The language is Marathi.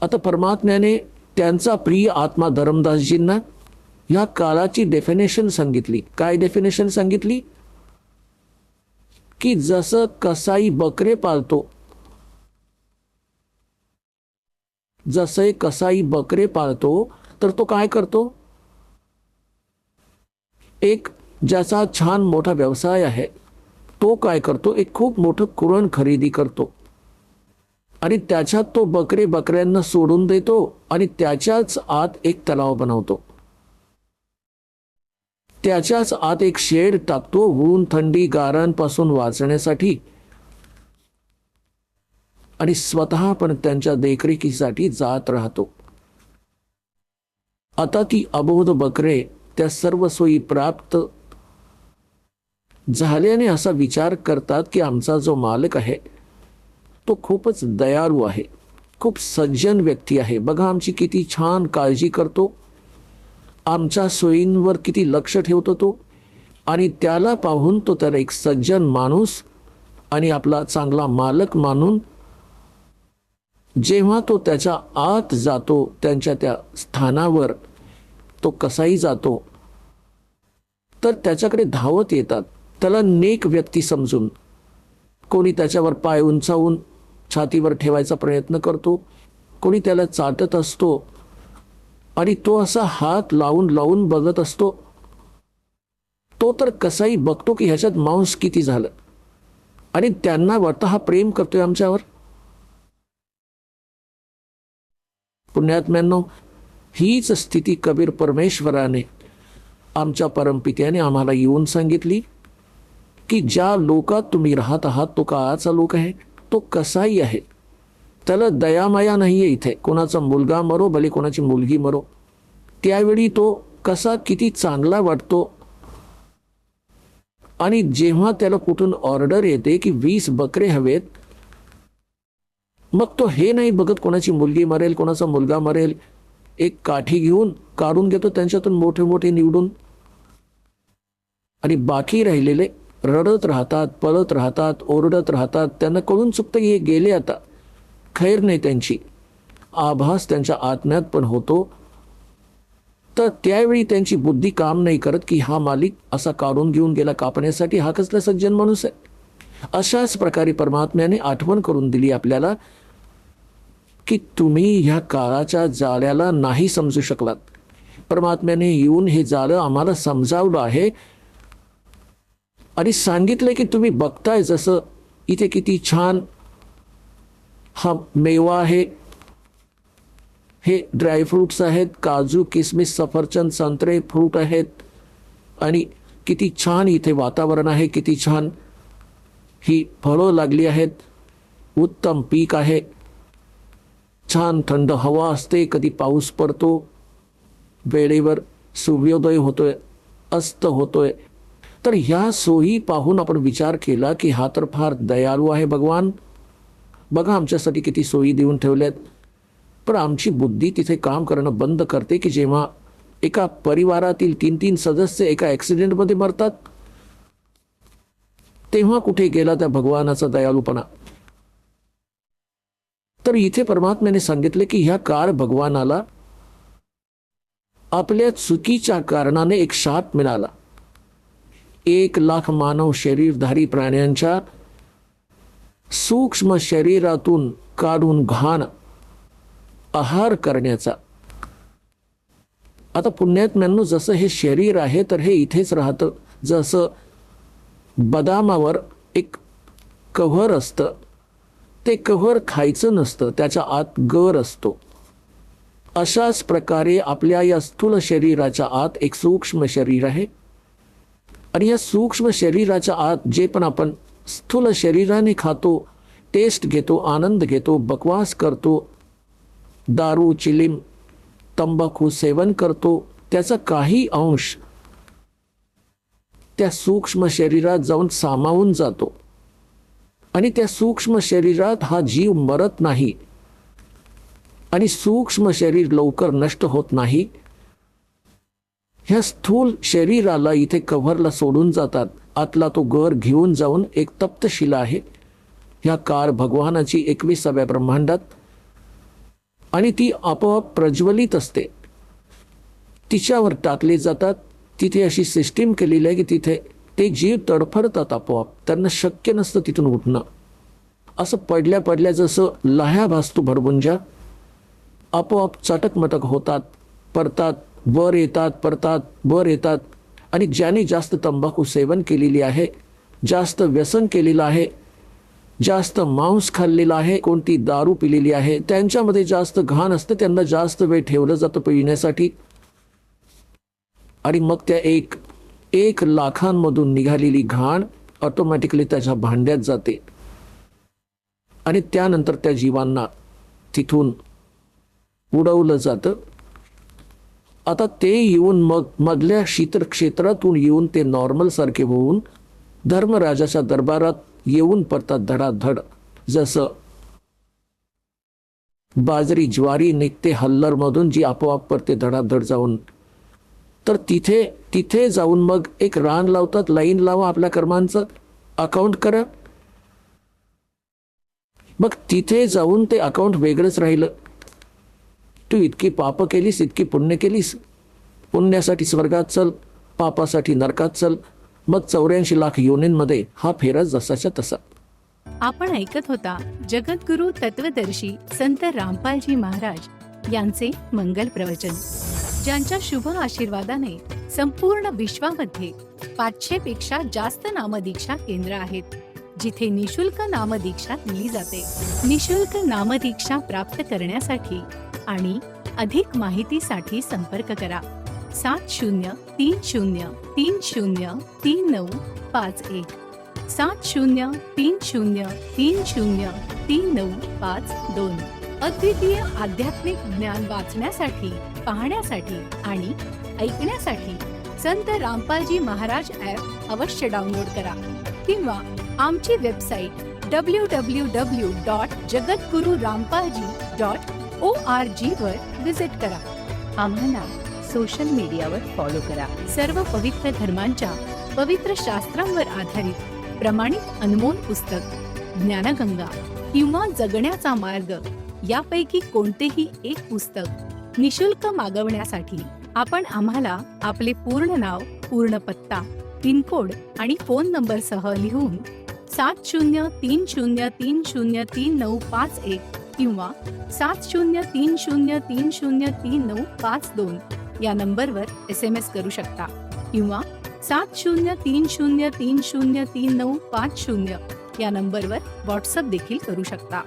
आता परमात्म्याने त्यांचा प्रिय आत्मा धर्मदासजींना या काळाची डेफिनेशन सांगितली. काय डेफिनेशन सांगितली? की जसं कसाई बकरे पाळतो, जसे कसाई बकरे पाळतो, तर तो काय करतो? एक ज्याचा छान मोठा व्यवसाय आहे तो काय करतो? एक खूप मोठं कुरण खरेदी करतो आणि त्याच्यात तो बकऱ्यांना सोडून देतो आणि त्याच्याच आत एक तलाव बनवतो, त्याच्याच आत एक शेड टाकतो ऊन थंडी गारांपासून वाचण्यासाठी, आणि स्वतः पण त्यांच्या देखरेखीसाठी जात राहतो. आता ती अबोध बकरे त्या सर्व सोयी प्राप्त झाल्याने असा विचार करतात की आमचा जो मालक आहे तो खूपच दयाळू आहे, खूप सज्जन व्यक्ती आहे. बघा आमची किती छान काळजी करतो, आमच्या सोयींवर किती लक्ष ठेवतो तो, आणि त्याला पाहून तो तर एक सज्जन माणूस आणि आपला चांगला मालक मानून जेव्हा तो त्याच्या आत जातो, त्यांच्या त्या स्थानावर तो कसाही जातो, तर त्याच्याकडे धावत येतात. त्याला नेक व्यक्ती समजून कोणी त्याच्यावर पाय उंचावून छातीवर ठेवायचा प्रयत्न करतो, कोणी त्याला चाटत असतो आणि तो असा हात लावून लावून बघत असतो. तो तर कसाही बघतो की ह्याच्यात मांस किती झालं, आणि त्यांना वाटतं हा प्रेम करतोय आमच्यावर. पुण्यात्म्यांनो, हीच स्थिती कबीर परमेश्वराने आमच्या परमपित्याने आम्हाला येऊन सांगितली की ज्या लोकात तुम्ही राहत आहात तो काळाचा लोक आहे, तो कसाही आहे, त्याला दयामाया नाहीये. इथे कोणाचा मुलगा मरो भले कोणाची मुलगी मरो, त्यावेळी तो कसा किती चांगला वाटतो. आणि जेव्हा त्याला कुठून ऑर्डर येते की 20 बकरे हवेत, मग तो हे नाही बघत कोणाची मुलगी मरेल कोणाचा मुलगा मरेल, एक काठी घेऊन काढून घेतो त्यांच्यातून मोठे मोठे निवडून, आणि बाकी राहिलेले रडत राहतात, पळत राहतात, ओरडत राहतात. त्यांना कळून चुकतं की हे गेले, आता खैर नाही त्यांची. आभास त्यांच्या आत्म्यात पण होतो. तर त्यावेळी त्यांची बुद्धी काम नाही करत की हा मालिक असा काढून घेऊन गेला कापण्यासाठी, हा कसला सज्जन माणूस आहे. अशाच प्रकारे परमात्म्याने आठवण करून दिली आपल्याला की तुम्ही ह्या काळाच्या जाळ्याला नाही समजू शकलात. परमात्म्याने येऊन हे जाळं आम्हाला समजावलं आहे आणि सांगितलं की तुम्ही बघताय जसं इथे किती छान हा मेवा आहे, हे ड्रायफ्रूट्स आहेत, काजू किसमिस सफरचंद संत्रे फ्रूट आहेत, आणि किती छान इथे वातावरण आहे, किती छान ही फळं लागली आहेत, उत्तम पीक आहे, छान थंड हवा असते, कधी पाऊस पडतो, वेळेवर सूर्योदय होतोय, अस्त होतोय. तर ह्या सोयी पाहून आपण विचार केला की हा तर फार दयाळू आहे भगवान, बघा आमच्यासाठी किती सोयी देऊन ठेवल्यात. पण आमची बुद्धी तिथे काम करणं बंद करते की जेव्हा एका परिवारातील 3-3 सदस्य एका ॲक्सिडेंटमध्ये मरतात, तेव्हा कुठे गेला त्या भगवानाचा दयाळूपणा. तर इथे परमात्म्याने सांगितले की ह्या काळ भगवानाला आपल्या चुकीच्या कारणाने एक शाप मिळाला. 1,00,000 मानव शरीरधारी प्राण्यांच्या सूक्ष्म शरीरातून काढून घाण आहार करण्याचा. आता पुण्यात्म्यांनो, जसं हे शरीर आहे तर हे इथेच राहतं. जसं बदामावर एक कव्हर असतं, ते कव्हर खायचं नसतं, त्याच्या आत गर असतो. अशाच प्रकारे आपल्या या स्थूल शरीराच्या आत एक सूक्ष्म शरीर आहे, आणि या सूक्ष्म शरीराच्या आत जे पण आपण स्थूल शरीराने खातो, टेस्ट घेतो, आनंद घेतो, बकवास करतो, दारू चिलीम तंबाखू सेवन करतो, त्याचा काही अंश त्या सूक्ष्म शरीरात जाऊन सामावून जातो, आणि त्या सूक्ष्म शरीरात हा जीव मरत नाही आणि सूक्ष्म शरीर लवकर नष्ट होत नाही. ह्या स्थूल शरीराला इथे कव्हरला सोडून जातात, आतला तो गर घेऊन जाऊन एक तप्तशिला आहे. ह्या काळ भगवानाची 21व्या ब्रह्मांडात आणि ती आपोआप प्रज्वलित असते. तिच्यावर टाकले जातात. तिथे अशी सिस्टीम केलेली आहे की तिथे ते जीव तडफडतात आपोआप. त्यांना शक्य नसतं तिथून उठणं. असं पडल्या पडल्या जसं लह्या भासतो भरभुंजा, आपोआप चटकमटक होतात, पडतात, वर येतात, पडतात, वर येतात. आणि ज्याने जास्त तंबाखू सेवन केलेली आहे, जास्त व्यसन केलेलं आहे, जास्त मांस खाल्लेलं आहे, कोणती दारू पिलेली आहे, त्यांच्यामध्ये जास्त घाण असतं. त्यांना जास्त वेळ ठेवलं जातं पिण्यासाठी. आणि मग त्या एक लाखांमधून निघालेली घाण ऑटोमॅटिकली त्याच्या भांड्यात जाते आणि त्यानंतर त्या जीवांना तिथून उडवलं जातं. आता ते येऊन मग मधल्या शीतल क्षेत्रातून येऊन ते नॉर्मल सारखे होऊन धर्मराजाच्या दरबारात येऊन पडतात धडाधड. जसं बाजरी ज्वारी निघते हल्लरमधून, जी आपोआप पडते धडाधड जाऊन. तर तिथे जाऊन मग एक रान लावतात, लाईन लावा, आपल्या कर्मांचं अकाउंट करा. मग तिथे जाऊन ते अकाउंट वेगळंच राहिलं. तू इतकी पाप केलीस, इतकी पुण्य केलीस, पुण्यासाठी स्वर्गात चल, पापासाठी नरकात चल. मग 84 लाख योनींमध्ये हा फेरा जसाच्या तसा. आपण ऐकत होता जगद्गुरु तत्वदर्शी संत रामपालजी महाराज यांचे मंगल प्रवचन, ज्यांच्या शुभ आशीर्वादाने संपूर्ण विश्वामध्ये 500 पेक्षा जास्त नामदीक्षा केंद्र आहेत, जिथे निशुल्क नामदीक्षा दिली जाते. निशुल्क नामदीक्षा प्राप्त करण्यासाठी आणि अधिक माहितीसाठी संपर्क करा 7030303951 7030303952. अद्वितीय आध्यात्मिक ज्ञान वाचण्यासाठी, पाहण्यासाठी आणि ऐकण्यासाठी संत रामपालजी महाराज ॲप अवश्य डाउनलोड करा किंवा आमची वेबसाईट www.jagadgururampalji.org वर विजिट करा. आम्हाला सोशल मीडियावर फॉलो करा. सर्व पवित्र धर्मांच्या पवित्र शास्त्रांवर आधारित प्रमाणित अनमोल पुस्तक ज्ञानगंगा किंवा जगण्याचा मार्ग यापैकी कोणतेही एक पुस्तक निशुल्क मागवण्यासाठी आपण आम्हाला आपले पूर्ण नाव, पूर्ण पत्ता, पिनकोड आणि फोन नंबर सह लिहून 7030303951 किंवा 7030303952 या नंबरवर SMS करू शकता किंवा 7030303950 या नंबरवर व्हॉट्सअप देखील करू शकता.